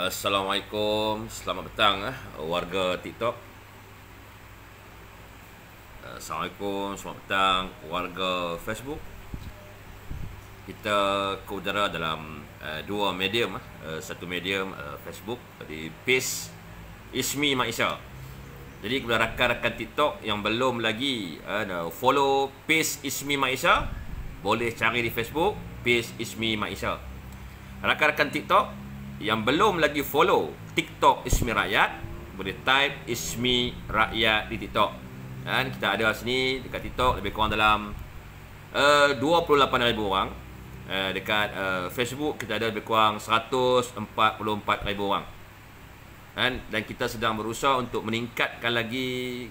Assalamualaikum, selamat petang warga TikTok. Assalamualaikum, selamat petang warga Facebook. Kita ke udara dalam dua medium. Satu medium Facebook di page Ismi Maisha. Jadi kepada rakan-rakan TikTok yang belum lagi follow page Ismi Maisha, boleh cari di Facebook page Ismi Maisha. Rakan-rakan TikTok yang belum lagi follow TikTok Ismi Rakyat, boleh type Ismi Rakyat di TikTok. Dan kita ada sini dekat TikTok lebih kurang dalam 28,000 orang. Dekat Facebook kita ada lebih kurang 144,000 orang. Dan kita sedang berusaha untuk meningkatkan lagi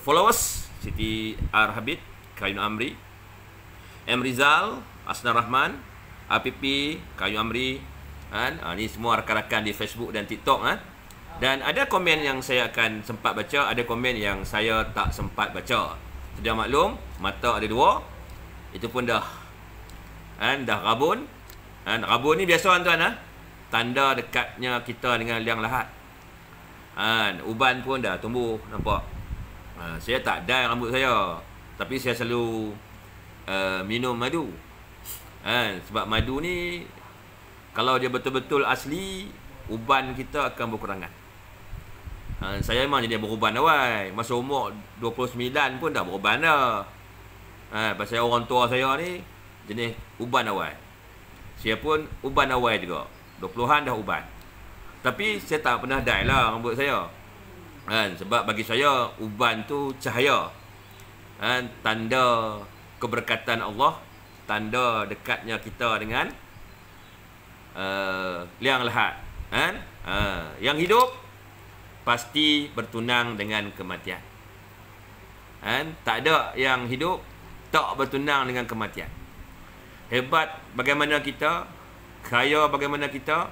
followers. Siti R. Habib, Kayu Amri, M. Rizal, Asnar Rahman, APP, Kayu Amri. Ni semua rakan-rakan di Facebook dan TikTok. Dan ada komen yang saya akan sempat baca, ada komen yang saya tak sempat baca. Sedia maklum, mata ada dua. Itu pun dah rabun. Rabun ni biasa tuan, tanda dekatnya kita dengan liang lahat. Uban pun dah tumbuh, nampak. Saya tak dye rambut saya, tapi saya selalu minum madu. Sebab madu ni, kalau dia betul-betul asli, uban kita akan berkurangan. Saya memang jadi beruban awal. Masa umur 29 pun dah beruban dah. Pasal orang tua saya ni jenis uban awal. Saya pun uban awal juga. 20-an dah uban. Tapi saya tak pernah dye lah rambut saya. Sebab bagi saya, uban tu cahaya. Tanda keberkatan Allah. Tanda dekatnya kita dengan liang lahat. Yang hidup pasti bertunang dengan kematian. Tak ada yang hidup tak bertunang dengan kematian. Hebat bagaimana kita, kaya bagaimana kita,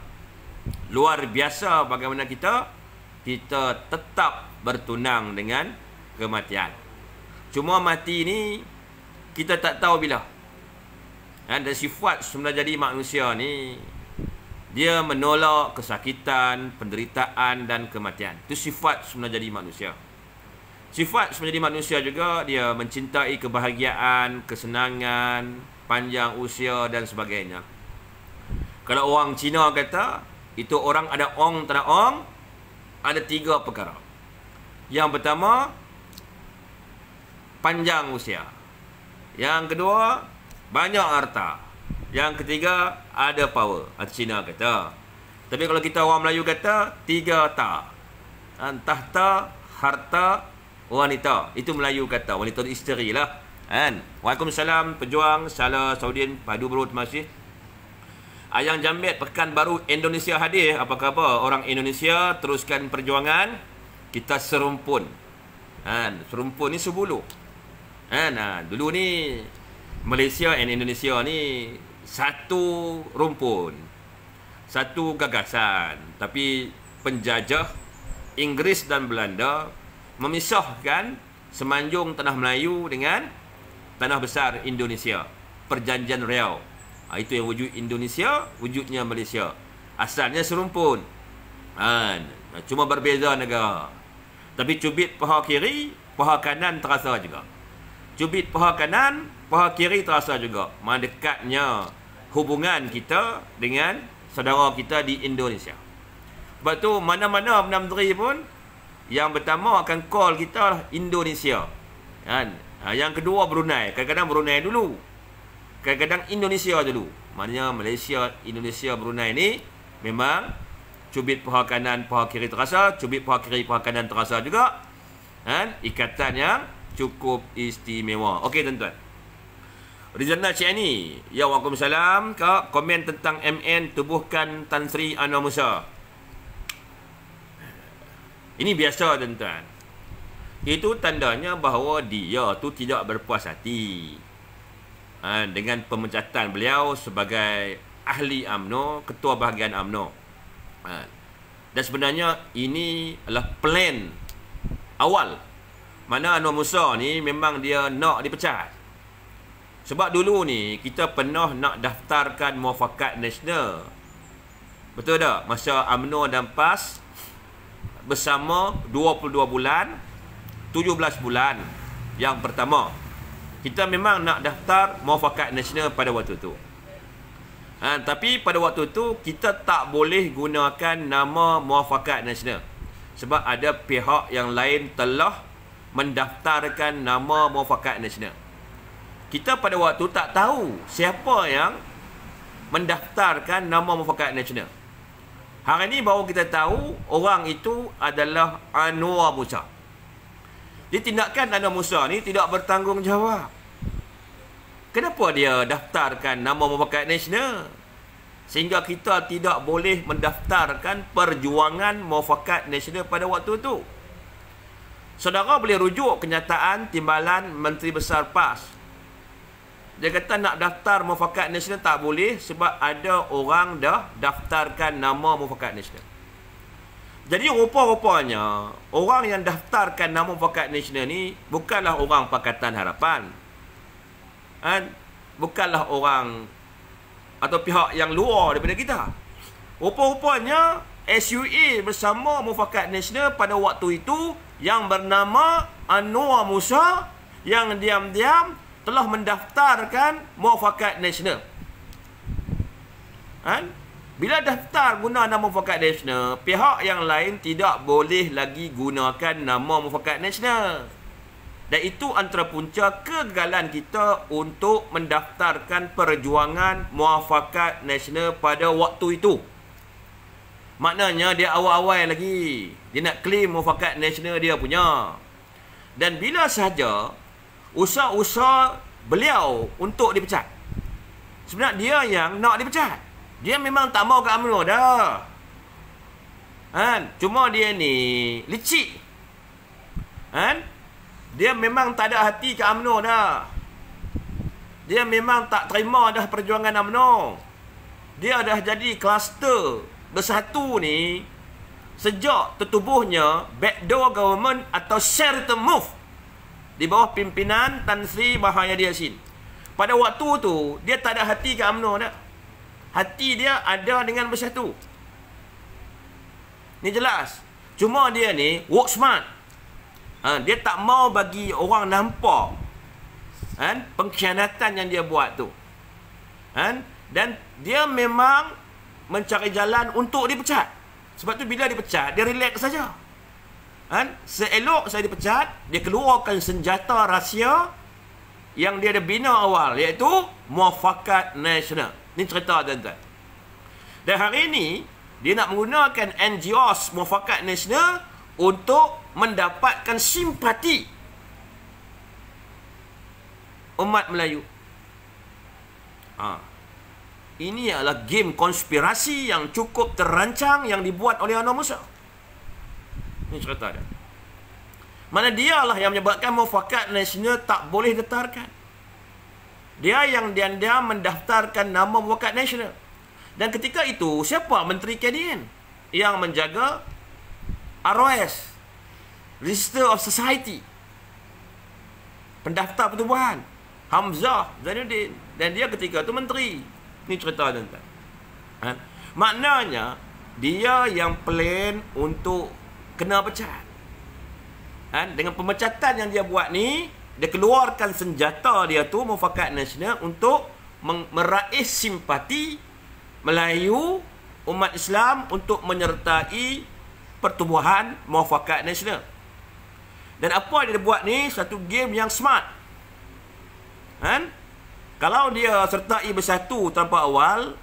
luar biasa bagaimana kita tetap bertunang dengan kematian. Cuma mati ni kita tak tahu bila. Dan sifat sebenarnya jadi manusia ni, dia menolak kesakitan, penderitaan dan kematian. Itu sifat sebenarnya jadi manusia. Sifat sebenarnya jadi manusia juga, dia mencintai kebahagiaan, kesenangan, panjang usia dan sebagainya. Kalau orang Cina kata, itu orang ada ong tak ada ong, ada 3 perkara. Yang pertama, panjang usia. Yang kedua, banyak harta. Yang ketiga, ada power. Cina kata. Tapi kalau kita orang Melayu kata, 3 tak. Tahta, harta, wanita. Itu Melayu kata. Wanita itu isteri lah. Waalaikumsalam, pejuang, Salah, Saudin, Padu Bro, terima kasih. Ayang Jambet, Pekanbaru, Indonesia hadir. Apa khabar orang Indonesia? Teruskan perjuangan. Kita serumpun. Serumpun ni sebulu. Dulu ni, Malaysia dan Indonesia ni satu rumpun, satu gagasan. Tapi penjajah Inggeris dan Belanda memisahkan semenanjung tanah Melayu dengan tanah besar Indonesia. Perjanjian Riau. Itu yang wujud Indonesia, wujudnya Malaysia. Asalnya serumpun. Cuma berbeza negara. Tapi cubit paha kiri, paha kanan terasa juga. Cubit paha kanan, paha kiri terasa juga. Dekatnya hubungan kita dengan saudara kita di Indonesia. Sebab tu mana-mana Perdana Menteri pun, yang pertama akan call kita Indonesia. Yang kedua Brunei. Kadang-kadang Brunei dulu, kadang-kadang Indonesia dulu. Maknanya Malaysia, Indonesia, Brunei ni memang cubit paha kanan, paha kiri terasa. Cubit paha kiri, paha kanan terasa juga. Ikatan yang cukup istimewa. Okey tuan-tuan. Rizana Ciani, ya Waalaikumsalam. Kak, komen tentang MN tubuhkan Tan Sri Anwar Musa. Ini biasa tuan-tuan. Itu tandanya bahawa dia tu tidak berpuas hati dengan pemecatan beliau sebagai ahli UMNO, ketua bahagian UMNO. Dan sebenarnya ini adalah plan awal. Mana Anwar Musa ni memang dia nak dipecat. Sebab dulu ni kita pernah nak daftarkan Muafakat Nasional Betul tak? Masa UMNO dan PAS bersama 22 bulan, 17 bulan yang pertama. Kita memang nak daftar Muafakat Nasional pada waktu tu. Tapi pada waktu tu kita tak boleh gunakan nama Muafakat Nasional. Sebab ada pihak yang lain telah mendaftarkan nama Muafakat Nasional. Kita pada waktu tak tahu siapa yang mendaftarkan nama Muafakat Nasional. Hari ini baru kita tahu orang itu adalah Anwar Musa. Dia tindakan Anwar Musa ni tidak bertanggungjawab. Kenapa dia daftarkan nama Muafakat Nasional? Sehingga kita tidak boleh mendaftarkan perjuangan Muafakat Nasional pada waktu itu. Saudara boleh rujuk kenyataan timbalan Menteri Besar PAS. Dia kata nak daftar Muafakat Nasional tak boleh sebab ada orang dah daftarkan nama Muafakat Nasional. Jadi rupa-rupanya orang yang daftarkan nama Muafakat Nasional ni bukanlah orang Pakatan Harapan. Bukanlah orang atau pihak yang luar daripada kita. Rupa-rupanya SUA bersama Muafakat Nasional pada waktu itu yang bernama Anwar Musa yang diam-diam telah mendaftarkan Muafakat Nasional. Bila daftar guna nama Muafakat Nasional, pihak yang lain tidak boleh lagi gunakan nama Muafakat Nasional. Dan itu antara punca kegagalan kita untuk mendaftarkan perjuangan Muafakat Nasional pada waktu itu. Maknanya dia awal-awal lagi. Dia nak claim Muafakat Nasional dia punya. Dan bila sahaja usaha-usaha beliau untuk dipecat, sebenarnya dia yang nak dipecat. Dia memang tak mau ke UMNO dah. Cuma dia ni licik. Dia memang tak ada hati ke UMNO dah. Dia memang tak terima dah perjuangan UMNO. Dia dah jadi kluster bersatu ni sejak tertubuhnya backdoor government atau Sheraton move di bawah pimpinan Tan Sri Bahayadir Yassin. Pada waktu tu dia tak ada hati ke UMNO dah. Hati dia ada dengan bersatu. Ni jelas. Cuma dia ni work smart. Dia tak mau bagi orang nampak pengkhianatan yang dia buat tu. Dan dia memang mencari jalan untuk dipecat. Sebab tu bila dipecat, dia relax saja. Seelok saya dipecat, dia keluarkan senjata rahsia yang dia ada bina awal, iaitu Muafakat Nasional. Ni cerita tuan-tuan. Dan hari ini dia nak menggunakan NGOs Muafakat Nasional untuk mendapatkan simpati umat Melayu. Ini adalah game konspirasi yang cukup terancang yang dibuat oleh Anwar Musa. Ini cerita dia. Mana dialah yang menyebabkan Muafakat Nasional tak boleh daftarkan. Dia yang diam-diam mendaftarkan nama Muafakat Nasional. Dan ketika itu, siapa Menteri KDN yang menjaga ROS, Register of Society, pendaftar pertubuhan? Hamzah Zainuddin. Dan dia ketika itu menteri. Ini cerita tuan-tuan. Maknanya dia yang plan untuk kena pecat. Dengan pemecatan yang dia buat ni, dia keluarkan senjata dia tu Muafakat Nasional untuk meraih simpati Melayu, umat Islam untuk menyertai pertubuhan Muafakat Nasional. Dan apa dia buat ni satu game yang smart. Kalau dia sertai bersatu tanpa awal,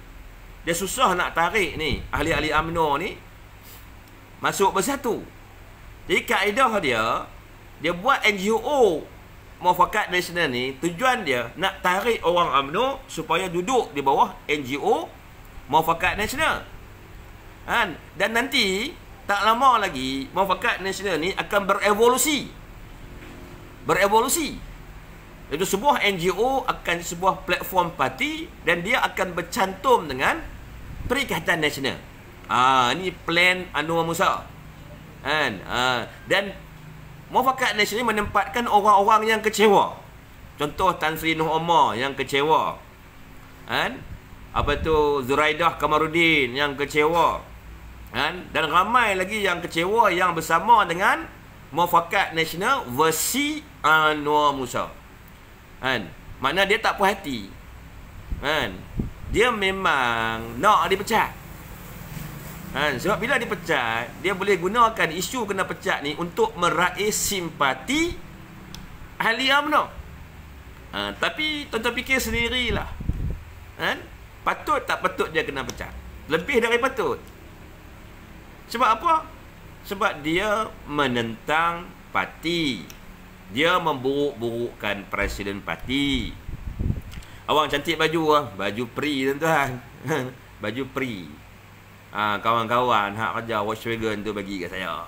dia susah nak tarik ni ahli-ahli UMNO ni masuk bersatu. Jadi kaedah dia buat NGO Muafakat Nasional ni, tujuan dia nak tarik orang UMNO supaya duduk di bawah NGO Muafakat Nasional. Dan nanti tak lama lagi Muafakat Nasional ni akan berevolusi. Itu sebuah NGO akan sebuah platform parti dan dia akan bercantum dengan Perikatan Nasional. Ini plan Anwar Musa. Dan Muafakat Nasional menempatkan orang-orang yang kecewa. Contoh Tan Sri Noh Omar yang kecewa. apa tu, Zuraidah Kamarudin yang kecewa. Kan? Dan ramai lagi yang kecewa yang bersama dengan Muafakat Nasional versi Anwar Musa. Kan? Makna dia tak puas hati. Kan? Dia memang nak dipecat. Kan? Sebab bila dipecat, dia boleh gunakan isu kena pecat ni untuk meraih simpati ahli UMNO. Tapi tuan-tuan fikir sendirilah. Kan? Patut tak patut dia kena pecat? Lebih dari patut. Sebab apa? Sebab dia menentang parti. Dia memburuk-burukkan presiden parti. Awang cantik baju lah. Baju PRI tuan-tuan. Baju PRI. Kawan-kawan hak kerja Volkswagen tu bagi kat saya.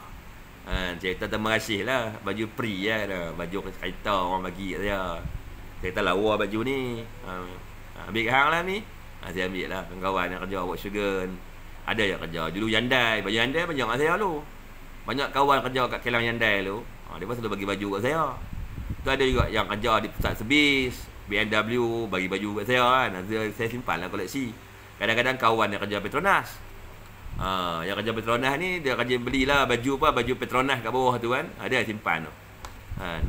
Cerita terima kasih lah. Baju PRI lah. Baju kereta orang bagi kat saya. Cerita lawa baju ni. Ambil kat hang lah ni. Saya ambil lah. Kawan-kawan yang kerja Volkswagen. Ada yang kerja dulu Hyundai. Baju Hyundai banyak kat saya tu. Banyak kawan kerja kat Kelang Hyundai tu. Dia pun selalu bagi baju kat saya. Tu ada juga yang kerja di pusat servis BMW, bagi baju kat saya kan. Saya simpan lah koleksi. Kadang-kadang kawan yang kerja Petronas. Yang kerja Petronas ni, dia kerja belilah baju apa, baju Petronas kat bawah tu kan. Dia simpan tu.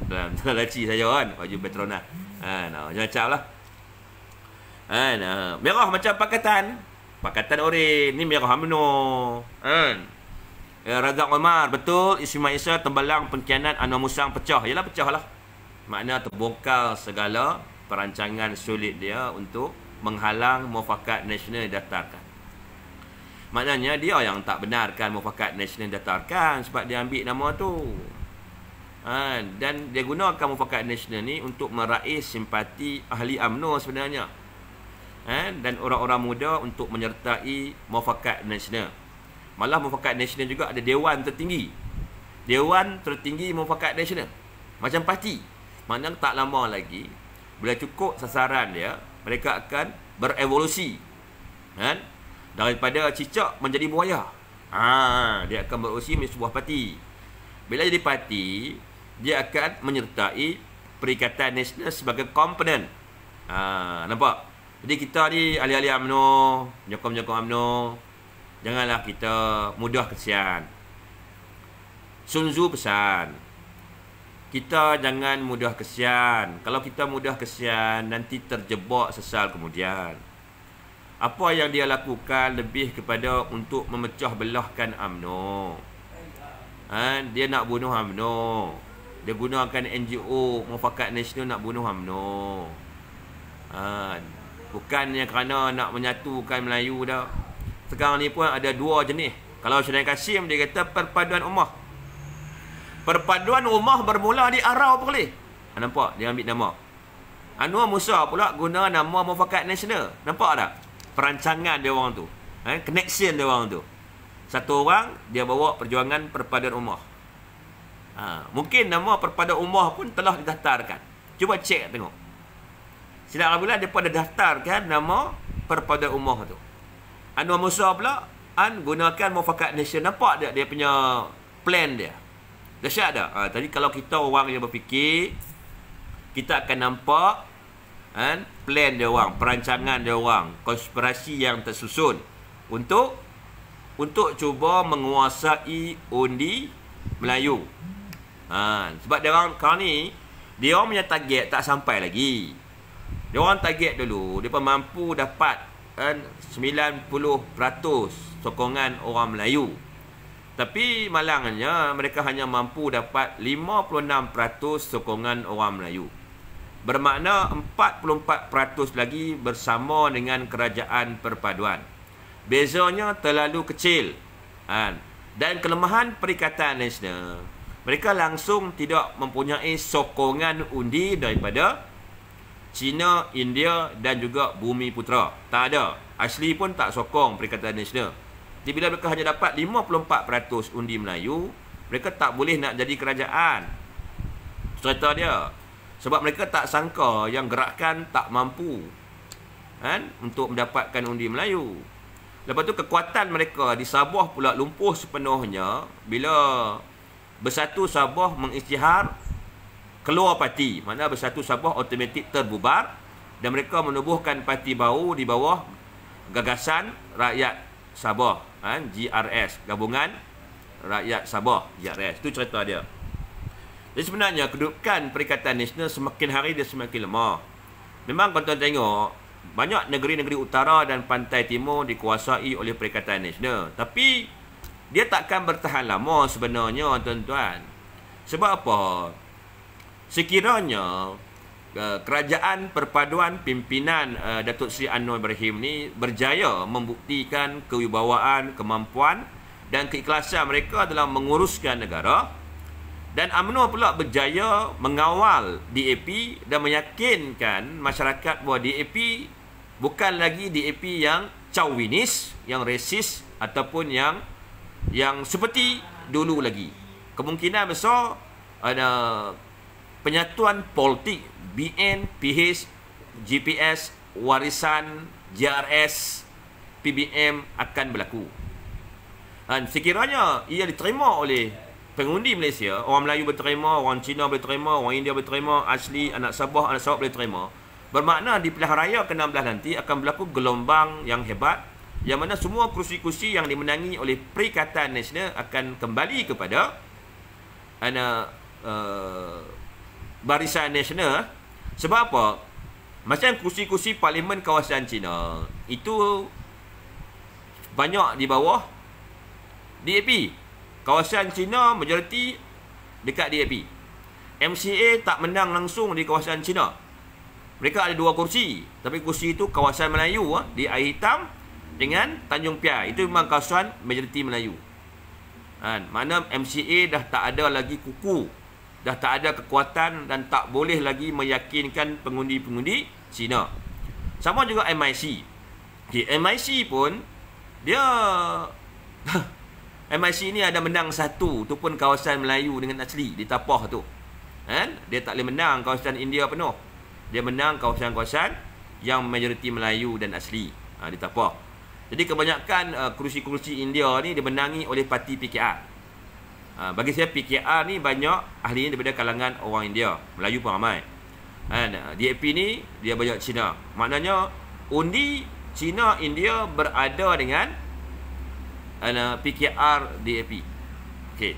Dalam laci saya kan, baju Petronas. Macam-macam lah. Merah macam Pakatan Oren. Ni merah UMNO. Razak Omar, betul Ismail Isa tembalang pengkhianat Anwar Musang pecah. Yalah pecah lah. Makna terbongkar segala perancangan sulit dia untuk menghalang Muafakat Nasional didaftarkan. Maknanya dia yang tak benarkan Muafakat Nasional didaftarkan sebab dia ambil nama tu. Dan dia gunakan Muafakat Nasional ni untuk meraih simpati ahli UMNO sebenarnya. Dan orang-orang muda untuk menyertai Muafakat Nasional. Malah Muafakat Nasional juga ada Dewan Tertinggi. Dewan Tertinggi Muafakat Nasional. Macam parti. Maknanya tak lama lagi, bila cukup sasaran dia, mereka akan berevolusi. Kan? Daripada cicak menjadi buaya. Dia akan berevolusi menjadi sebuah parti. Bila jadi parti, dia akan menyertai Perikatan Nasional sebagai komponen. Nampak? Jadi kita ni ahli-ahli UMNO, penyokong-penyokong UMNO, janganlah kita mudah kesian. Sun Tzu pesan, kita jangan mudah kesian. Kalau kita mudah kesian, nanti terjebak sesal kemudian. Apa yang dia lakukan lebih kepada untuk memecah belahkan UMNO. Dia nak bunuh UMNO. Dia gunakan NGO Muafakat Nasional nak bunuh UMNO. Bukannya kerana nak menyatukan Melayu dah. Sekarang ni pun ada dua jenis. Kalau Syed Kasim dia kata perpaduan ummah. Perpaduan ummah bermula di Arau Perlis. Nampak? Dia ambil nama. Anwar Musa pula guna nama Muafakat Nasional. Nampak tak? Perancangan dia orang tu. Connection dia orang tu. Satu orang dia bawa perjuangan perpaduan ummah. Mungkin nama perpaduan ummah pun telah didaftarkan. Cuba cek tengok. Silap Alhamdulillah dia pun ada daftarkan nama perpaduan ummah tu. Anwar Musa pula gunakan Muafakat Nasional. Nampak tak dia punya plan dia? Dahsyat tak? Tadi kalau kita orang yang berfikir, kita akan nampak plan dia orang, perancangan dia orang, konspirasi yang tersusun untuk cuba menguasai undi Melayu. Sebab dia orang kali ni, dia orang punya target tak sampai lagi. Dia orang target dulu, dia pun mampu dapat 90% sokongan orang Melayu. Tapi malangnya mereka hanya mampu dapat 56% sokongan orang Melayu. Bermakna 44% lagi bersama dengan kerajaan perpaduan. Bezanya terlalu kecil. Dan kelemahan Perikatan Nasional, mereka langsung tidak mempunyai sokongan undi daripada China, India dan juga Bumi Putera. Tak ada. Asli pun tak sokong Perikatan Nasional. Jadi bila mereka hanya dapat 54% undi Melayu, mereka tak boleh nak jadi kerajaan. Cerita dia. Sebab mereka tak sangka yang gerakan tak mampu untuk mendapatkan undi Melayu. Lepas tu kekuatan mereka di Sabah pula lumpuh sepenuhnya bila Bersatu Sabah mengisytihar keluar parti. Maknanya Bersatu Sabah automatik terbubar dan mereka menubuhkan parti baru di bawah Gagasan Rakyat Sabah, GRS, Gabungan Rakyat Sabah, GRS. Itu cerita dia. Jadi sebenarnya kedudukan Perikatan Nasional semakin hari dia semakin lemah. Memang tuan-tuan tengok, banyak negeri-negeri utara dan pantai timur dikuasai oleh Perikatan Nasional. Tapi dia takkan bertahan lama sebenarnya, tuan-tuan. Sebab apa? Sekiranya kerajaan perpaduan pimpinan Datuk Seri Anwar Ibrahim ni berjaya membuktikan kewibawaan, kemampuan dan keikhlasan mereka dalam menguruskan negara, dan UMNO pula berjaya mengawal DAP dan meyakinkan masyarakat bahawa DAP bukan lagi DAP yang chauvinis, yang resis ataupun yang seperti dulu lagi. Kemungkinan besar ada penyatuan politik BN, PH, GPS, Warisan, JRS, PBM akan berlaku. Dan sekiranya ia diterima oleh pengundi Malaysia, orang Melayu berterima, orang Cina berterima, orang India berterima, asli anak Sabah boleh terima, bermakna di pilihan raya ke-16 nanti akan berlaku gelombang yang hebat, yang mana semua kursi-kursi yang dimenangi oleh Perikatan Nasional akan kembali kepada Barisan Nasional. Sebab apa? Macam kursi-kursi Parlimen kawasan Cina itu banyak di bawah DAP. Kawasan Cina majoriti dekat DAP. MCA tak menang langsung di kawasan Cina. Mereka ada 2 kursi, tapi kursi itu kawasan Melayu di Air Hitam dengan Tanjung Piai. Itu memang kawasan majoriti Melayu. Mana MCA dah tak ada lagi kuku, dah tak ada kekuatan dan tak boleh lagi meyakinkan pengundi-pengundi Cina. Sama juga MIC. Okay, MIC pun dia MIC ni ada menang 1, tu pun kawasan Melayu dengan asli di Tapah tu. Dia tak boleh menang kawasan India penuh. Dia menang kawasan-kawasan yang majoriti Melayu dan asli di Tapah. Jadi kebanyakan kursi-kursi India ni dimenangi oleh parti PKR. Bagi saya PKR ni banyak ahlinya daripada kalangan orang India, Melayu pun ramai. DAP ni dia banyak Cina. Maknanya undi Cina India berada dengan PKR DAP. Okey.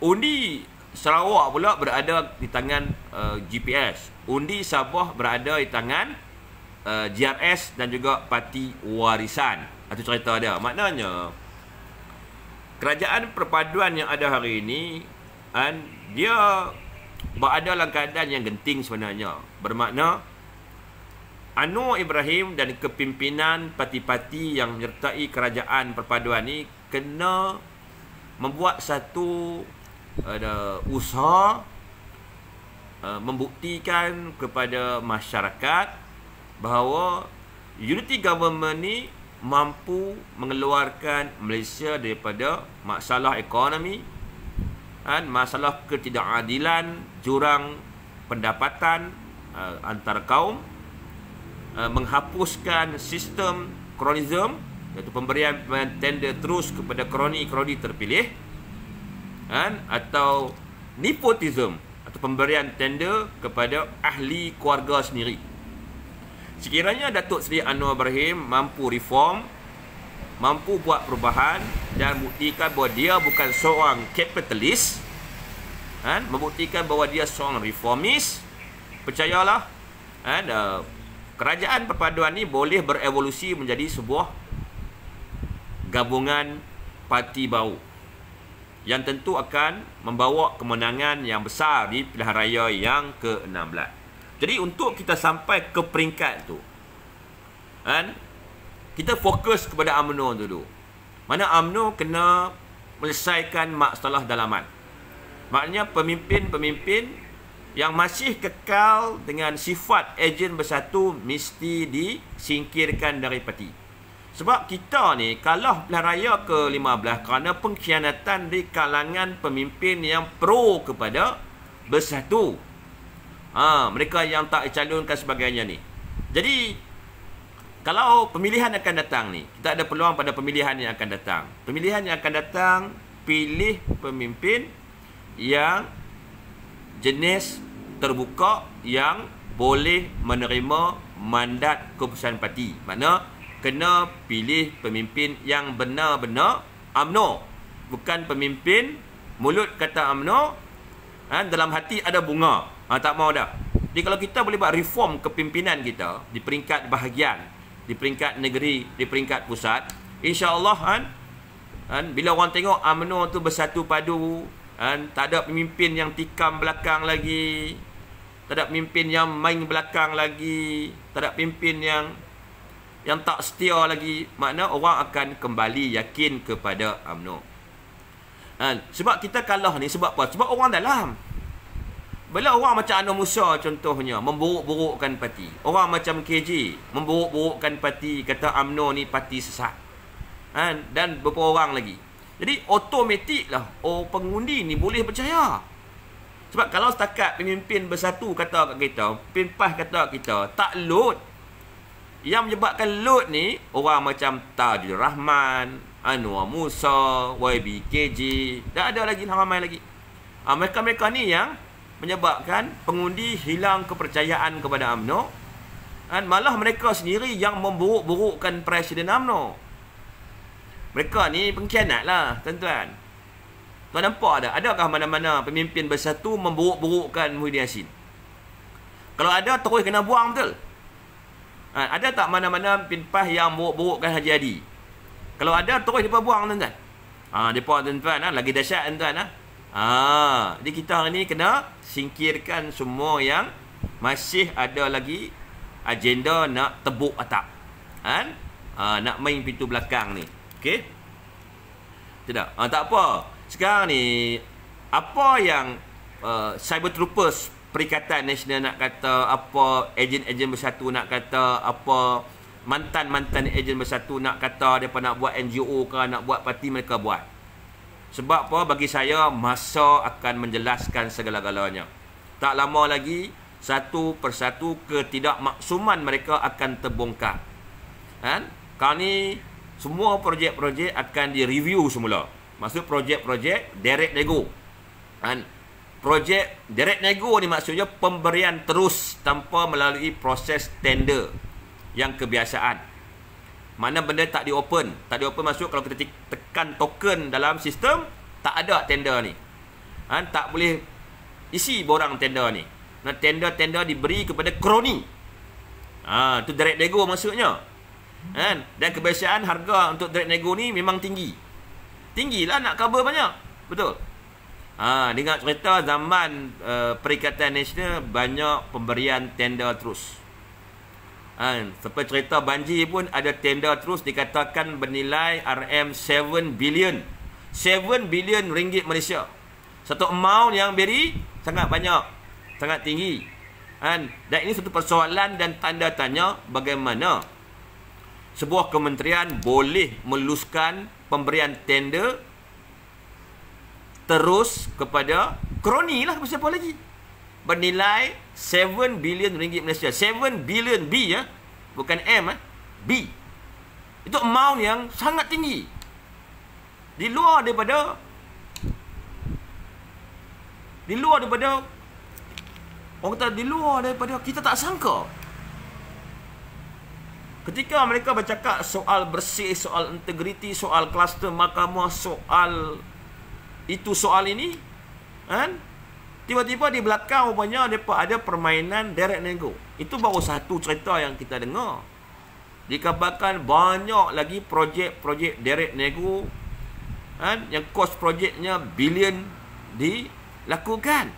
Undi Sarawak pula berada di tangan GPS. Undi Sabah berada di tangan GRS dan juga Parti Warisan. Itu cerita dia. Maknanya kerajaan perpaduan yang ada hari ini dia berada dalam keadaan yang genting sebenarnya. Bermakna Anwar Ibrahim dan kepimpinan parti-parti yang menyertai kerajaan perpaduan ni kena membuat satu usaha membuktikan kepada masyarakat bahawa unity government ni mampu mengeluarkan Malaysia daripada masalah ekonomi, masalah ketidakadilan, jurang pendapatan antara kaum, menghapuskan sistem kronisme, iaitu pemberian tender terus kepada kroni-kroni terpilih, atau nepotism, atau pemberian tender kepada ahli keluarga sendiri. Sekiranya Datuk Seri Anwar Ibrahim mampu reform, mampu buat perubahan dan membuktikan bahawa dia bukan seorang kapitalis, membuktikan bahawa dia seorang reformis, percayalah, kerajaan perpaduan ni boleh berevolusi menjadi sebuah gabungan parti baru yang tentu akan membawa kemenangan yang besar di pilihan raya yang ke-16. Jadi untuk kita sampai ke peringkat tu, kita fokus kepada UMNO dulu. Mana UMNO kena menyelesaikan masalah dalaman. Maknanya pemimpin-pemimpin yang masih kekal dengan sifat ejen bersatu mesti disingkirkan dari parti. Sebab kita ni kalah pilihan raya ke-15 kerana pengkhianatan di kalangan pemimpin yang pro kepada bersatu. Mereka yang tak dicalonkan sebagainya ni. Jadi kalau pemilihan akan datang ni, kita ada peluang pada pemilihan yang akan datang. Pemilihan yang akan datang, pilih pemimpin yang jenis terbuka, yang boleh menerima mandat keputusan parti. Maknanya kena pilih pemimpin yang benar-benar UMNO, bukan pemimpin mulut kata UMNO, dalam hati ada bunga. Tak mau dah. Jadi kalau kita boleh buat reform kepimpinan kita di peringkat bahagian, di peringkat negeri, di peringkat pusat, insya-Allah bila orang tengok UMNO tu bersatu padu, tak ada pemimpin yang tikam belakang lagi, tak ada pemimpin yang main belakang lagi, tak ada pemimpin yang tak setia lagi, makna orang akan kembali yakin kepada UMNO. Sebab kita kalah ni sebab apa? Sebab orang dalam. Bila orang macam Anwar Musa contohnya memburuk-burukkan parti, orang macam KJ memburuk-burukkan parti, kata UMNO ni parti sesat, dan beberapa orang lagi. Jadi automatiklah pengundi ni boleh percaya. Sebab kalau setakat pemimpin bersatu kata kat kita, pemimpin PAS kata kat kita, tak load. Yang menyebabkan load ni orang macam Tajul Rahman, Anwar Musa, YBKJ, tak ada lagi ramai lagi. Mereka-mereka ni yang menyebabkan pengundi hilang kepercayaan kepada UMNO, malah mereka sendiri yang memburuk-burukkan Presiden UMNO. Mereka ni pengkhianat lah, tuan-tuan. Tuan nampak tak? Adakah mana-mana pemimpin bersatu memburuk-burukkan Muhyiddin Yassin? Kalau ada, terus kena buang betul. Ada tak mana-mana pemimpin PAS yang buruk-burukkan Haji Hadi? Kalau ada, terus mereka buang, tuan-tuan. Mereka, tuan-tuan, lagi dahsyat, tuan-tuan. Jadi kita hari ni kena singkirkan semua yang masih ada lagi agenda nak tebuk atap, nak main pintu belakang ni. Okey? Tidak. Tak apa. Sekarang ni apa yang Cyber Troopers Perikatan Nasional nak kata, apa ejen-ejen bersatu nak kata, apa mantan-mantan ejen bersatu nak kata, mereka nak buat NGO ke, nak buat parti, mereka buat. Sebab apa? Bagi saya, masa akan menjelaskan segala-galanya. Tak lama lagi, satu persatu ketidakmaksuman mereka akan terbongkar. Kali ni, semua projek-projek akan direview semula. Maksud projek-projek direct nego. Projek direct nego ni maksudnya pemberian terus tanpa melalui proses tender yang kebiasaan. Mana benda tak di-open. Tak di-open maksud kalau kita tekan token dalam sistem, tak ada tender ni. Tak boleh isi borang tender ni. Tender-tender diberi kepada kroni. Itu direct nego maksudnya. Dan kebiasaan harga untuk direct nego ni memang tinggi. Tinggilah nak cover banyak. Betul. Dengar cerita zaman Perikatan Nasional banyak pemberian tender terus. Seperti cerita banjir pun ada tender terus, dikatakan bernilai RM7 bilion. 7 bilion ringgit Malaysia. Satu amount yang beri sangat banyak, sangat tinggi. Dan ini satu persoalan dan tanda tanya bagaimana sebuah kementerian boleh meluluskan pemberian tender terus kepada kroni lah, siapa lagi, bernilai 7 bilion ringgit Malaysia. 7 bilion B, bukan M, B. Itu amount yang sangat tinggi, di luar daripada orang kata, di luar daripada kita tak sangka. Ketika mereka bercakap soal bersih, soal integriti, soal kluster mahkamah, soal itu, soal ini, tiba-tiba di belakang rupanya ada permainan direct nego. Itu baru satu cerita yang kita dengar. Dikabarkan banyak lagi projek-projek direct nego, yang kos projeknya bilion dilakukan.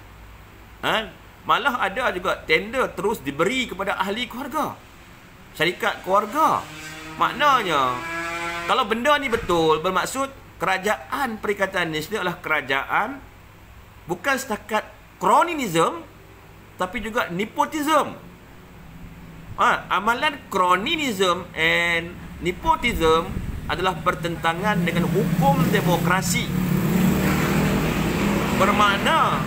Malah ada juga tender terus diberi kepada ahli keluarga, syarikat keluarga. Maknanya kalau benda ni betul, bermaksud kerajaan Perikatan Nasional adalah kerajaan bukan setakat cronyism, tapi juga nepotism. Amalan cronyism and nepotism adalah bertentangan dengan hukum demokrasi. Bermakna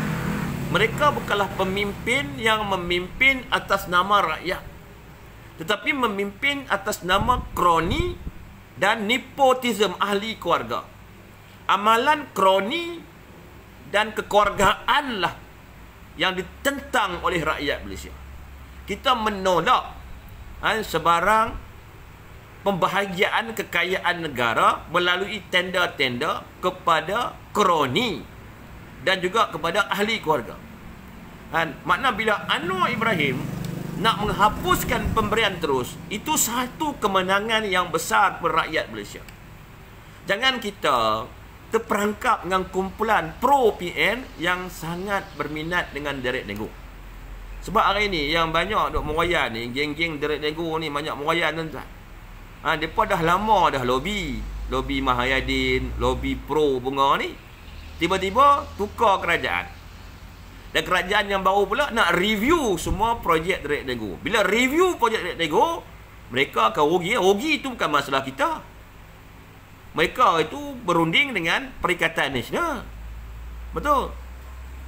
mereka bukanlah pemimpin yang memimpin atas nama rakyat, tetapi memimpin atas nama kroni dan nepotism ahli keluarga. Amalan kroni dan kekeluargaan lah yang ditentang oleh rakyat Malaysia. Kita menolak sebarang pembahagian kekayaan negara melalui tender-tender kepada kroni dan juga kepada ahli keluarga. Makna bila Anwar Ibrahim nak menghapuskan pemberian terus, itu satu kemenangan yang besar kepada rakyat Malaysia. Jangan kita terperangkap dengan kumpulan pro-PN yang sangat berminat dengan direct nego. Sebab hari ni yang banyak duk merayan ni, geng-geng direct nego ni banyak merayan tuan-tuan. Mereka dah lama dah lobby Mahayadin, lobby pro bunga ni. Tiba-tiba tukar kerajaan. Dan kerajaan yang baru pula nak review semua projek direct nego. Bila review projek direct nego, mereka akan rugi. Rugi itu bukan masalah kita. Mereka itu berunding dengan Perikatan Nasional. Betul?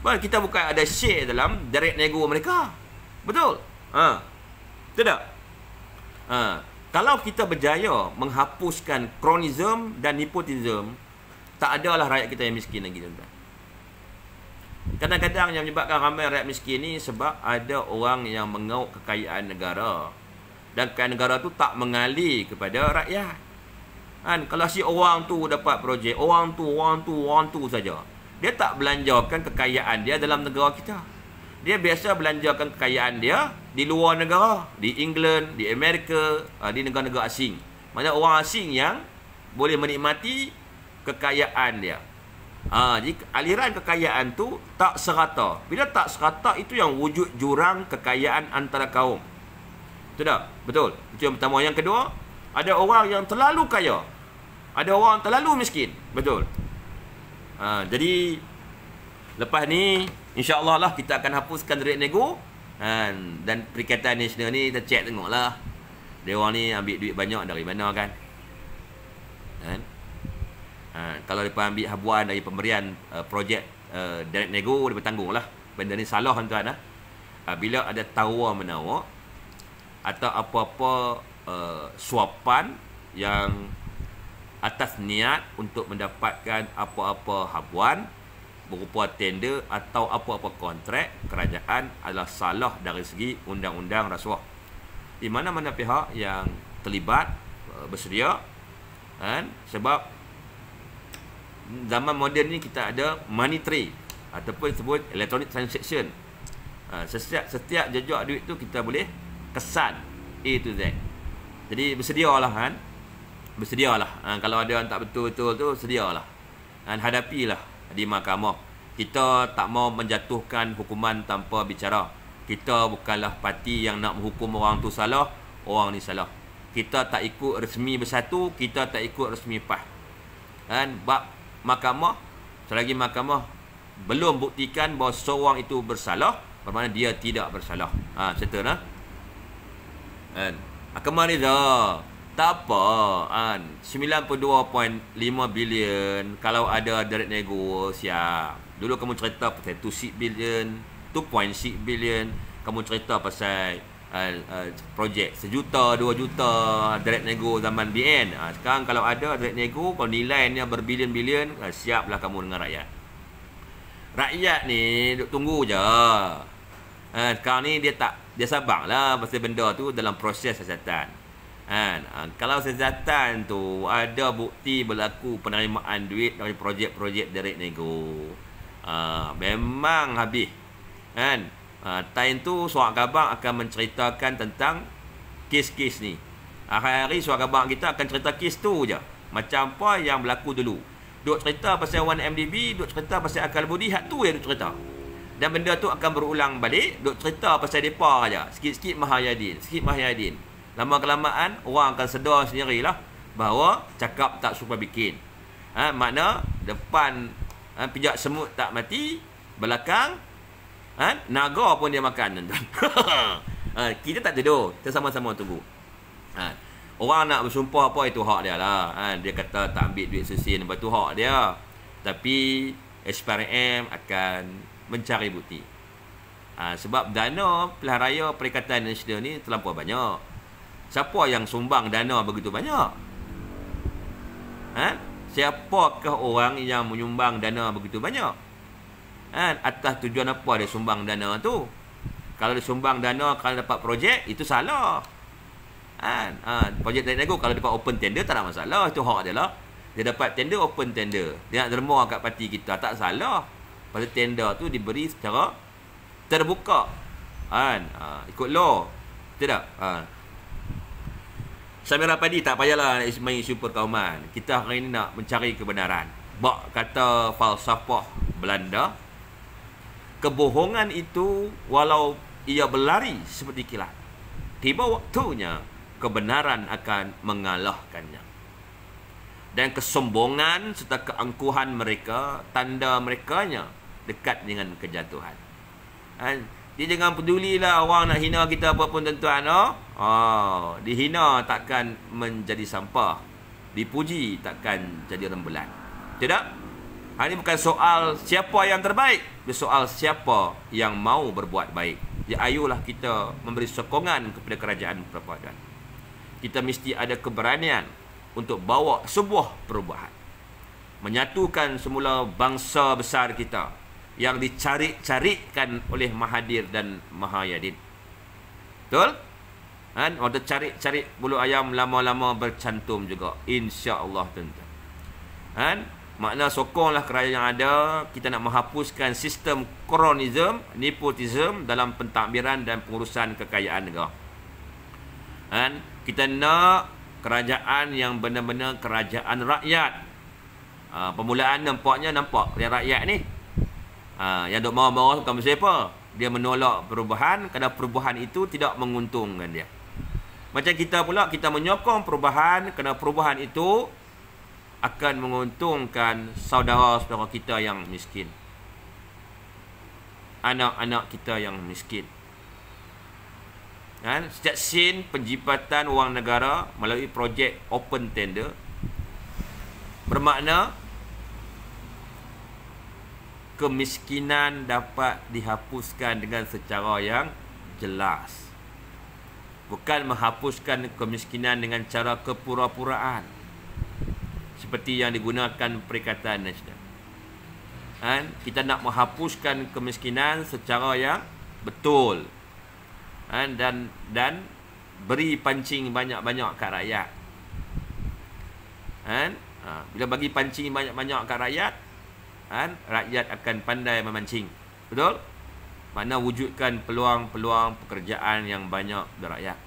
Kita bukan ada share dalam direct nego mereka. Betul? Betul tak? Kalau kita berjaya menghapuskan kronism dan nepotism, tak adalah rakyat kita yang miskin lagi, tuan-tuan. Kadang-kadang yang menyebabkan ramai rakyat miskin ni sebab ada orang yang mengauk kekayaan negara. Dan kekayaan negara tu tak mengalir kepada rakyat. Kalau si orang tu dapat projek, orang tu saja. Dia tak belanjakan kekayaan dia dalam negara kita. Dia biasa belanjakan kekayaan dia di luar negara, di England, di Amerika, di negara-negara asing. Maksudnya orang asing yang boleh menikmati kekayaan dia. Jadi aliran kekayaan tu tak serata. Bila tak serata, itu yang wujud jurang kekayaan antara kaum. Betul tak? Betul. Itu yang pertama. Yang kedua, ada orang yang terlalu kaya, ada orang terlalu miskin. Betul. Jadi lepas ni insya-Allah lah kita akan hapuskan direct nego. Dan Perikatan Nasional ni kita check tengoklah dia orang ni ambil duit banyak dari mana kan. Kalau mereka ambil habuan dari pemberian projek direct nego, mereka tanggunglah. Benda ni salah, tuan-tuan. Bila ada tawar-menawar atau apa-apa suapan yang atas niat untuk mendapatkan apa-apa habuan berupa tender atau apa-apa kontrak kerajaan, adalah salah dari segi undang-undang rasuah. Di mana-mana pihak yang terlibat bersedia, sebab zaman moden ni kita ada money trade ataupun disebut electronic transaction. Setiap jejak duit tu kita boleh kesan A to Z. Jadi bersedialah bersedialah. Kalau ada yang tak betul-betul tu, sedialah. Hadapilah di mahkamah. Kita tak mau menjatuhkan hukuman tanpa bicara. Kita bukanlah parti yang nak menghukum orang tu salah, orang ni salah. Kita tak ikut resmi bersatu, kita tak ikut resmi PAS. Bab mahkamah, selagi mahkamah belum buktikan bahawa seorang itu bersalah, bermakna dia tidak bersalah. Settle lah. Mahkamah Reza tak apa, 92.5 bilion kalau ada direct nego, siap. Dulu kamu cerita pasal 2.6 bilion, 2.6 bilion, kamu cerita pasal projek 1 juta, 2 juta direct nego zaman BN. Sekarang kalau ada direct nego, kalau nilainya berbilion-bilion, siaplah kamu dengan rakyat. Rakyat ni duk tunggu je. Sekarang ni dia sabarlah pasal benda tu dalam proses siasatan. Kalau siasatan tu ada bukti berlaku penerimaan duit dari projek-projek direct nego, memang habis. Time tu Suara Khabar akan menceritakan tentang kes-kes ni. Hari-hari Suara Khabar kita akan cerita kes tu je, macam apa yang berlaku dulu. Duk cerita pasal 1MDB, duk cerita pasal Akal Budi, hak tu yang duk cerita. Dan benda tu akan berulang balik. Duk cerita pasal depa aja, sikit-sikit Mahayadin. Lama-kelamaan orang akan sedar sendirilah bahawa cakap tak suka bikin. Makna depan pijak semut tak mati, belakang naga pun dia makan. Kita tak tidur, kita sama-sama tunggu. Orang nak bersumpah apa, itu hak dia lah. Dia kata tak ambil duit sesin, lepas tu hak dia. Tapi SPRM akan mencari bukti. Sebab dana pilihan raya Perikatan Nasional ni terlampau banyak. Siapa yang sumbang dana begitu banyak? Siapakah orang yang menyumbang dana begitu banyak? Atas tujuan apa dia sumbang dana tu? Kalau dia sumbang dana kalau dapat projek, itu salah. Projek Teluk Nego kalau dapat open tender tak ada masalah, itu hak dia lah. Dia dapat tender, open tender, dia nak derma kat parti kita, tak salah. Pasal tender tu diberi secara terbuka, ikut law, tidak. Samira Padi tak payahlah main isu perkauman. Kita hari ini nak mencari kebenaran. Bak kata falsafah Belanda, kebohongan itu walau ia berlari seperti kilat, tiba waktunya kebenaran akan mengalahkannya. Dan kesombongan serta keangkuhan mereka, tanda merekanya dekat dengan kejatuhan. Dia jangan pedulilah orang nak hina kita apa pun tuan-tuan. Dihina takkan menjadi sampah, dipuji takkan jadi rembulan. Tidak? Ini bukan soal siapa yang terbaik, dia soal siapa yang mau berbuat baik. Ya, ayolah kita memberi sokongan kepada kerajaan perpaduan. Kita mesti ada keberanian untuk bawa sebuah perubahan, menyatukan semula bangsa besar kita yang dicari-carikan oleh Mahathir dan Mahayadin. Betul? Orang cari bulu ayam lama-lama bercantum juga, insya-Allah tuan-tuan. Makna sokonglah kerajaan yang ada. Kita nak menghapuskan sistem kronisme, nepotisme dalam pentadbiran dan pengurusan kekayaan negara. Kita nak kerajaan yang benar-benar kerajaan rakyat. Permulaan nampak rakyat ni, yang duk marah-marah bukan siapa. Dia menolak perubahan kerana perubahan itu tidak menguntungkan dia. Macam kita pula, kita menyokong perubahan kerana perubahan itu akan menguntungkan saudara-saudara kita yang miskin, anak-anak kita yang miskin. Sejak sin penjimatan wang negara melalui projek open tender, bermakna kemiskinan dapat dihapuskan dengan secara yang jelas. Bukan menghapuskan kemiskinan dengan cara kepura-puraan seperti yang digunakan Perikatan Nasional. Kita nak menghapuskan kemiskinan secara yang betul, dan beri pancing banyak-banyak kat rakyat. Bila bagi pancing banyak-banyak kat rakyat, rakyat akan pandai memancing. Betul? Mana wujudkan peluang-peluang pekerjaan yang banyak bagi rakyat.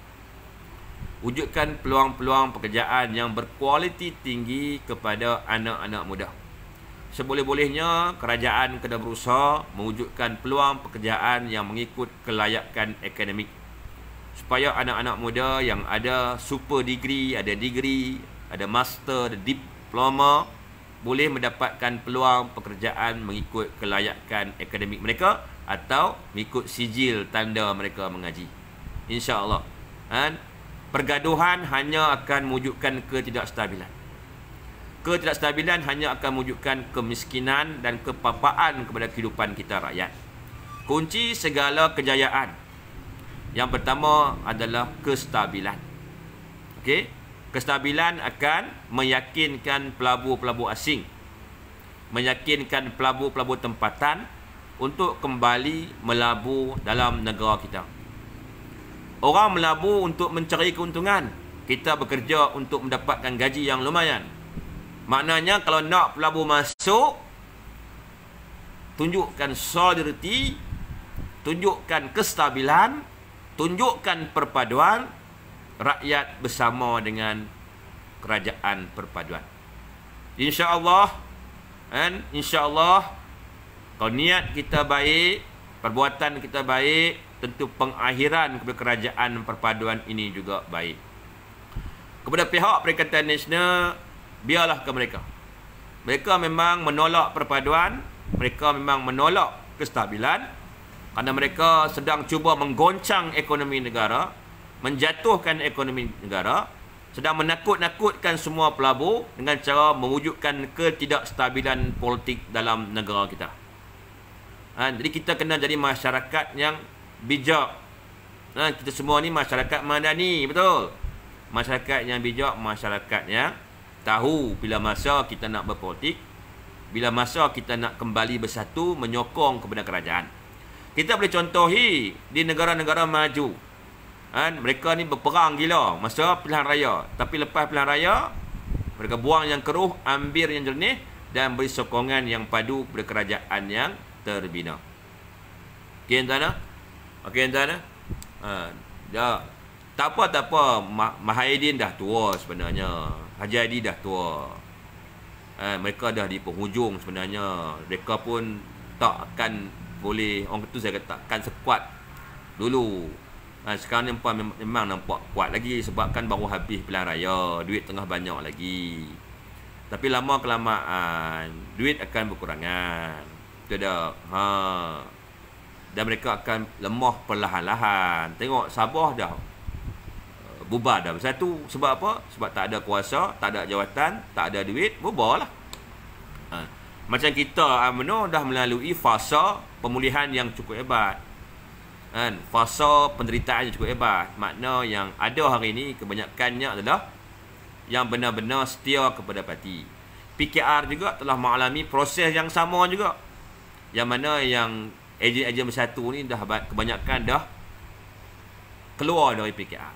Wujudkan peluang-peluang pekerjaan yang berkualiti tinggi kepada anak-anak muda. Seboleh-bolehnya kerajaan kena berusaha mewujudkan peluang pekerjaan yang mengikut kelayakan akademik, supaya anak-anak muda yang ada super degree, ada master, ada diploma, boleh mendapatkan peluang pekerjaan mengikut kelayakan akademik mereka atau mengikut sijil tanda mereka mengaji. InsyaAllah. Pergaduhan hanya akan mewujudkan ketidakstabilan. Ketidakstabilan hanya akan mewujudkan kemiskinan dan kepapaan kepada kehidupan kita rakyat. Kunci segala kejayaan yang pertama adalah kestabilan. Okey? Kestabilan akan meyakinkan pelabur-pelabur asing, meyakinkan pelabur-pelabur tempatan untuk kembali melabur dalam negara kita. Orang melabur untuk mencari keuntungan, kita bekerja untuk mendapatkan gaji yang lumayan. Maknanya kalau nak pelabur masuk, tunjukkan solidariti, tunjukkan kestabilan, tunjukkan perpaduan rakyat bersama dengan kerajaan perpaduan. InsyaAllah, InsyaAllah, kalau niat kita baik, perbuatan kita baik, tentu pengakhiran kepada kerajaan perpaduan ini juga baik. Kepada pihak Perikatan Nasional, biarlah ke mereka. Mereka memang menolak perpaduan, mereka memang menolak kestabilan, kerana mereka sedang cuba menggoncang ekonomi negara, menjatuhkan ekonomi negara, sedang menakut-nakutkan semua pelabur dengan cara mewujudkan ketidakstabilan politik dalam negara kita. Jadi kita kena jadi masyarakat yang bijak. Kita semua ni masyarakat madani, betul? Masyarakat yang bijak, masyarakat yang tahu bila masa kita nak berpolitik, bila masa kita nak kembali bersatu menyokong kepada kerajaan. Kita boleh contohi di negara-negara maju. Mereka ni berperang gila masa pilihan raya. Tapi lepas pilihan raya, mereka buang yang keruh, ambil yang jernih dan beri sokongan yang padu kepada kerajaan yang terbina. Okey tuan-tuan? Okey tuan-tuan? Tak apa. Mahidin dah tua sebenarnya. Haji Hadi dah tua. Mereka dah di penghujung sebenarnya. Mereka pun tak akan boleh, orang kata saya kata, takkan sekuat dulu. Sekarang ni memang nampak kuat lagi sebabkan baru habis pilihan raya, duit tengah banyak lagi. Tapi lama kelamaan duit akan berkurangan. Itu dah. Dan mereka akan lemah perlahan-lahan. Tengok Sabah dah bubar dah bersatu. Sebab apa? Sebab tak ada kuasa, tak ada jawatan, tak ada duit, bubarlah. Macam kita UMNO dah melalui fasa pemulihan yang cukup hebat. Fasa penderitaan yang cukup hebat. Makna yang ada hari ini kebanyakannya adalah yang benar-benar setia kepada parti. PKR juga telah mengalami proses yang sama juga. Yang mana yang ejen-ejen bersatu ni dah kebanyakan dah keluar dari PKR.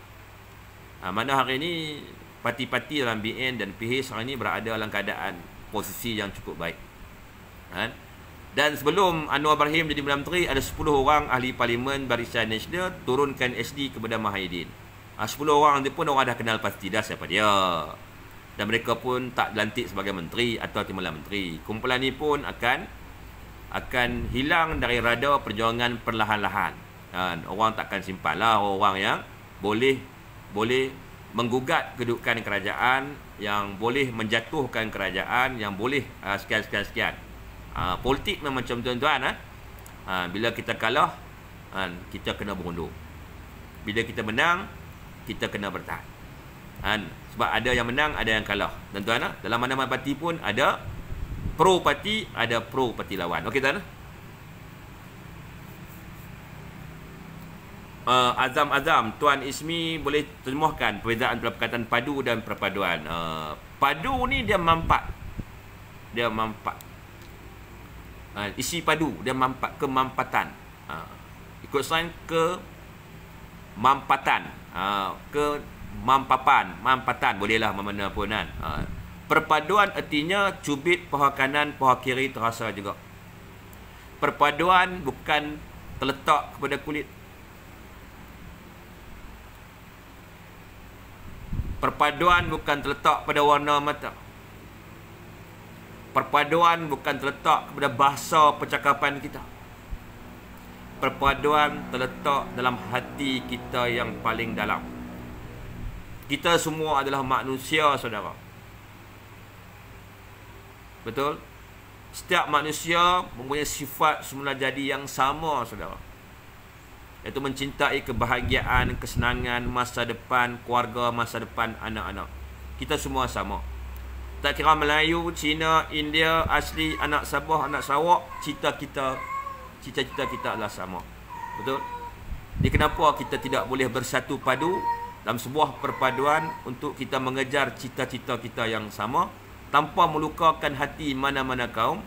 Mana hari ini parti-parti dalam BN dan PH hari ini berada dalam keadaan posisi yang cukup baik. Dan sebelum Anwar Ibrahim jadi Perdana Menteri, ada 10 orang ahli parlimen Barisan Nasional turunkan SD kepada Mahidin. 10 orang itu pun orang dah kenal pasti dah siapa dia. Dan mereka pun tak dilantik sebagai menteri atau timbalan menteri. Kumpulan ini pun akan hilang dari radar perjuangan perlahan-lahan. Orang takkan simpanlah orang yang boleh menggugat kedudukan kerajaan, yang boleh menjatuhkan kerajaan, yang boleh sekian. Politik memang macam tuan-tuan. Bila kita kalah, kita kena berundur. Bila kita menang, kita kena bertahan. Sebab ada yang menang, ada yang kalah. Tuan-tuan, dalam mana-mana parti pun ada pro parti, ada pro parti lawan. Okey tuan. Azam, Tuan Ismi boleh terjemahkan perbezaan perkataan padu dan perpaduan. Padu ni dia mampat. Isi padu dia mampat, kemampatan. Ikut sains kemampatan, mampatan bolehlah mana pun kan. Perpaduan artinya cubit paha kanan paha kiri terasa juga. Perpaduan bukan terletak kepada kulit. Perpaduan bukan terletak pada warna mata. Perpaduan bukan terletak kepada bahasa percakapan kita. Perpaduan terletak dalam hati kita yang paling dalam. Kita semua adalah manusia, saudara. Betul? Setiap manusia mempunyai sifat semula jadi yang sama, saudara. Iaitu mencintai kebahagiaan, kesenangan, masa depan, keluarga, masa depan anak-anak. Kita semua sama. Tak kira Melayu, Cina, India, asli, anak Sabah, anak Sarawak, cita-cita kita adalah sama. Betul? Jadi kenapa kita tidak boleh bersatu padu dalam sebuah perpaduan untuk kita mengejar cita-cita kita yang sama tanpa melukakan hati mana-mana kaum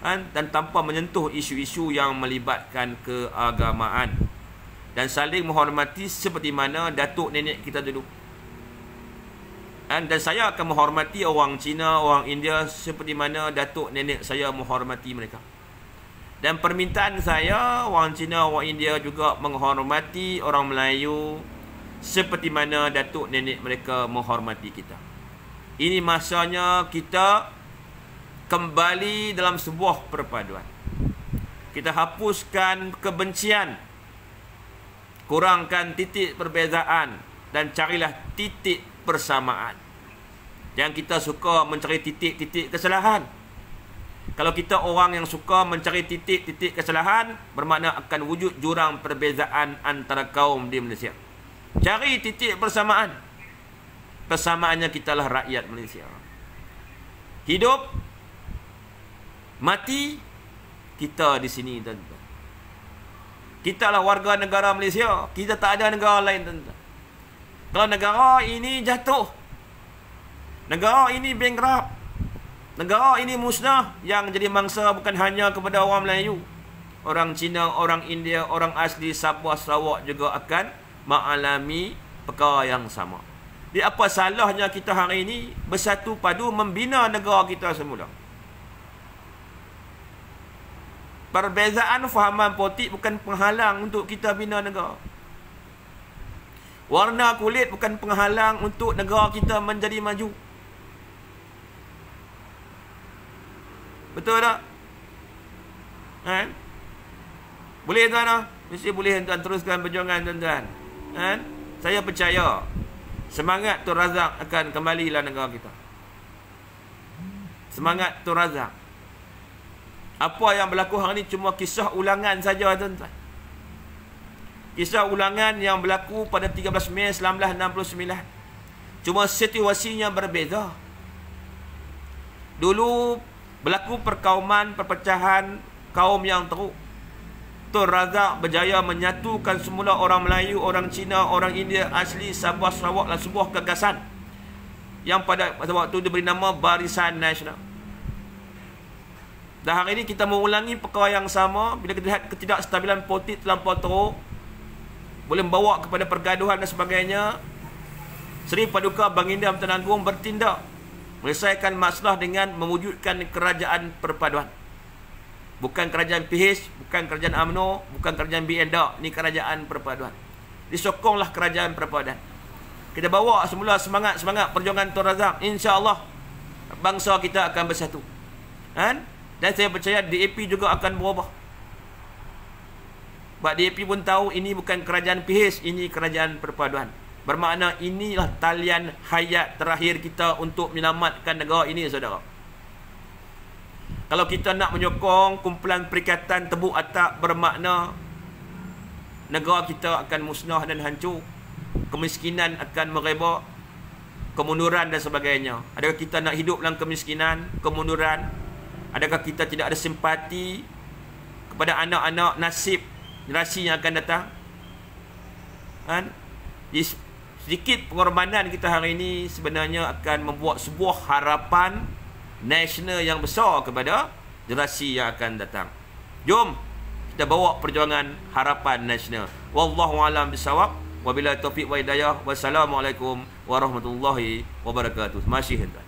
dan tanpa menyentuh isu-isu yang melibatkan keagamaan dan saling menghormati seperti mana datuk nenek kita dulu. Dan saya akan menghormati orang Cina, orang India seperti mana datuk nenek saya menghormati mereka. Dan permintaan saya, orang Cina, orang India juga menghormati orang Melayu seperti mana datuk nenek mereka menghormati kita. Ini masanya kita kembali dalam sebuah perpaduan. Kita hapuskan kebencian, kurangkan titik perbezaan dan carilah titik persamaan. Yang kita suka mencari titik-titik kesalahan. Kalau kita orang yang suka mencari titik-titik kesalahan, bermakna akan wujud jurang perbezaan antara kaum di Malaysia. Cari titik persamaan. Persamaannya kitalah rakyat Malaysia. Hidup, mati, kita di sini, tuan-tuan. Kita lah warga negara Malaysia. Kita tak ada negara lain, tuan-tuan. Kalau negara ini jatuh, negara ini bankrupt, negara ini musnah, yang jadi mangsa bukan hanya kepada orang Melayu, orang Cina, orang India, orang asli Sabah, Sarawak juga akan mengalami perkara yang sama. Jadi apa salahnya kita hari ini bersatu padu membina negara kita semula? Perbezaan fahaman politik bukan penghalang untuk kita bina negara. Warna kulit bukan penghalang untuk negara kita menjadi maju. Betul tak? Kan? Boleh tuan? Mesti boleh tuan, teruskan perjuangan tuan-tuan. Kan? Saya percaya semangat Tun Razak akan kembalilah negara kita. Semangat Tun Razak. Apa yang berlaku hari ini cuma kisah ulangan saja tuan-tuan. Kisah ulangan yang berlaku pada 13 Mei 1969. Cuma situasinya berbeza. Dulu berlaku perkauman, perpecahan kaum yang teruk. Tun Razak berjaya menyatukan semula orang Melayu, orang Cina, orang India asli Sabah, Sarawak dalam sebuah gagasan yang pada waktu itu diberi nama Barisan Nasional. Dan hari ini kita mengulangi perkara yang sama. Bila kita lihat ketidakstabilan politik terlampau teruk, boleh membawa kepada pergaduhan dan sebagainya, Seri Paduka Baginda Pertuan Agong bertindak menyelesaikan masalah dengan mewujudkan kerajaan perpaduan. Bukan kerajaan PH, bukan kerajaan UMNO, bukan kerajaan BND. Ini kerajaan perpaduan. Disokonglah kerajaan perpaduan. Kita bawa semula semangat perjuangan Tun Razak. InsyaAllah bangsa kita akan bersatu. Kan? Dan saya percaya DAP juga akan berubah. Sebab DAP pun tahu ini bukan kerajaan PH, ini kerajaan perpaduan. Bermakna inilah talian hayat terakhir kita untuk menyelamatkan negara ini, saudara. Kalau kita nak menyokong kumpulan perikatan tebuk atap, bermakna negara kita akan musnah dan hancur. Kemiskinan akan merebak, kemunduran dan sebagainya. Adakah kita nak hidup dalam kemiskinan, kemunduran? Adakah kita tidak ada simpati kepada anak-anak nasib generasi yang akan datang? Kan? Sedikit pengorbanan kita hari ini sebenarnya akan membuat sebuah harapan nasional yang besar kepada generasi yang akan datang. Jom kita bawa perjuangan harapan nasional. Wallahu a'lam bissawab. Wabillahi taufiq wa hidayah. Wassalamualaikum warahmatullahi wabarakatuh. Masih hendak.